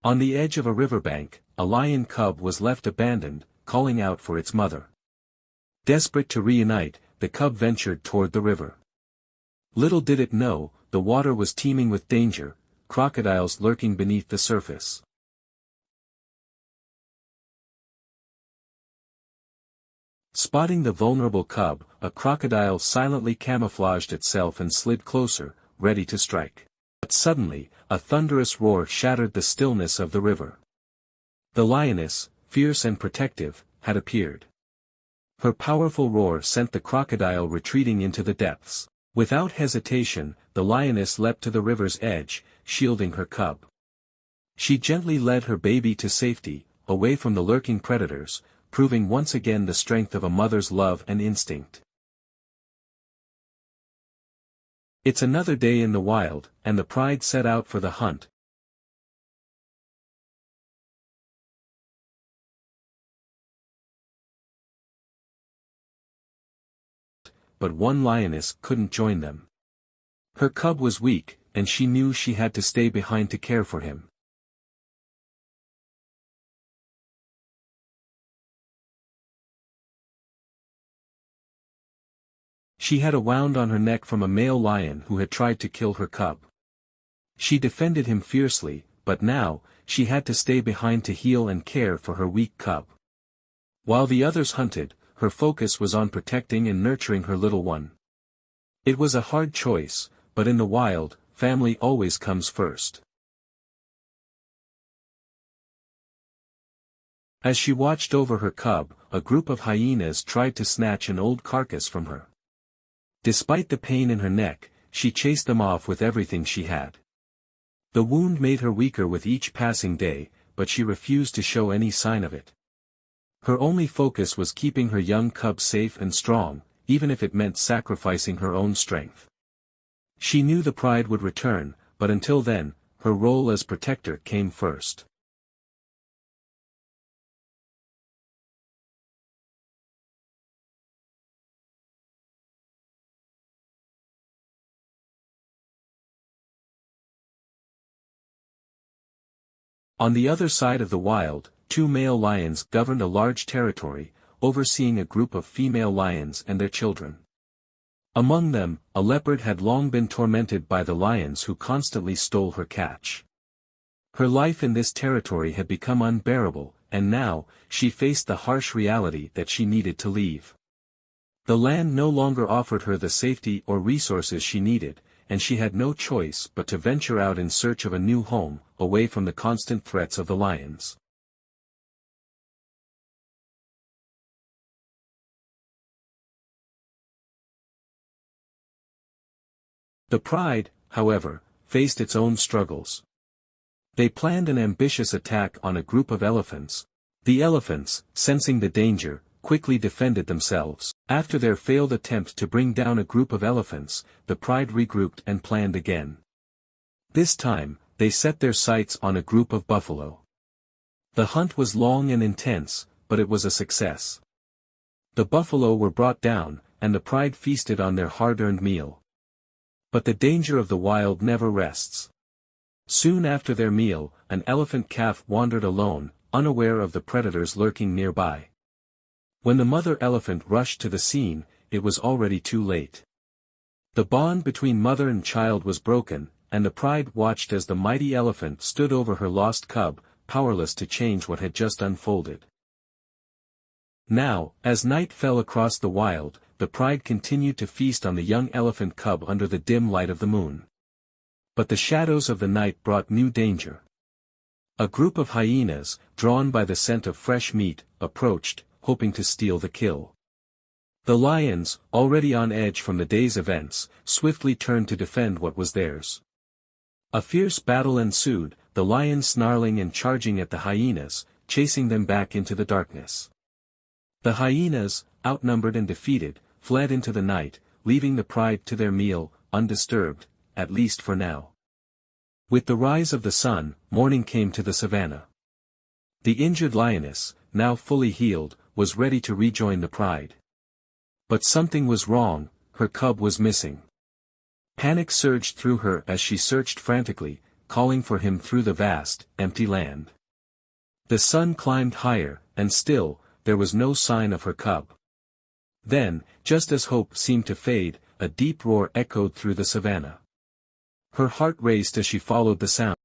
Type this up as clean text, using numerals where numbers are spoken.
On the edge of a riverbank, a lion cub was left abandoned, calling out for its mother. Desperate to reunite, the cub ventured toward the river. Little did it know, the water was teeming with danger, crocodiles lurking beneath the surface. Spotting the vulnerable cub, a crocodile silently camouflaged itself and slid closer, ready to strike. But suddenly, a thunderous roar shattered the stillness of the river. The lioness, fierce and protective, had appeared. Her powerful roar sent the crocodile retreating into the depths. Without hesitation, the lioness leapt to the river's edge, shielding her cub. She gently led her baby to safety, away from the lurking predators, proving once again the strength of a mother's love and instinct. It's another day in the wild, and the pride set out for the hunt. But one lioness couldn't join them. Her cub was weak, and she knew she had to stay behind to care for him. She had a wound on her neck from a male lion who had tried to kill her cub. She defended him fiercely, but now, she had to stay behind to heal and care for her weak cub. While the others hunted, her focus was on protecting and nurturing her little one. It was a hard choice, but in the wild, family always comes first. As she watched over her cub, a group of hyenas tried to snatch an old carcass from her. Despite the pain in her neck, she chased them off with everything she had. The wound made her weaker with each passing day, but she refused to show any sign of it. Her only focus was keeping her young cub safe and strong, even if it meant sacrificing her own strength. She knew the pride would return, but until then, her role as protector came first. On the other side of the wild, two male lions governed a large territory, overseeing a group of female lions and their children. Among them, a leopard had long been tormented by the lions who constantly stole her catch. Her life in this territory had become unbearable, and now, she faced the harsh reality that she needed to leave. The land no longer offered her the safety or resources she needed, and she had no choice but to venture out in search of a new home, away from the constant threats of the lions. The pride, however, faced its own struggles. They planned an ambitious attack on a group of elephants. The elephants, sensing the danger, quickly defended themselves. After their failed attempt to bring down a group of elephants, the pride regrouped and planned again. This time, they set their sights on a group of buffalo. The hunt was long and intense, but it was a success. The buffalo were brought down, and the pride feasted on their hard-earned meal. But the danger of the wild never rests. Soon after their meal, an elephant calf wandered alone, unaware of the predators lurking nearby. When the mother elephant rushed to the scene, it was already too late. The bond between mother and child was broken, and the pride watched as the mighty elephant stood over her lost cub, powerless to change what had just unfolded. Now, as night fell across the wild, the pride continued to feast on the young elephant cub under the dim light of the moon. But the shadows of the night brought new danger. A group of hyenas, drawn by the scent of fresh meat, approached, hoping to steal the kill. The lions, already on edge from the day's events, swiftly turned to defend what was theirs. A fierce battle ensued, the lions snarling and charging at the hyenas, chasing them back into the darkness. The hyenas, outnumbered and defeated, fled into the night, leaving the pride to their meal, undisturbed, at least for now. With the rise of the sun, morning came to the savannah. The injured lioness, now fully healed, was ready to rejoin the pride. But something was wrong, her cub was missing. Panic surged through her as she searched frantically, calling for him through the vast, empty land. The sun climbed higher, and still, there was no sign of her cub. Then, just as hope seemed to fade, a deep roar echoed through the savannah. Her heart raced as she followed the sound.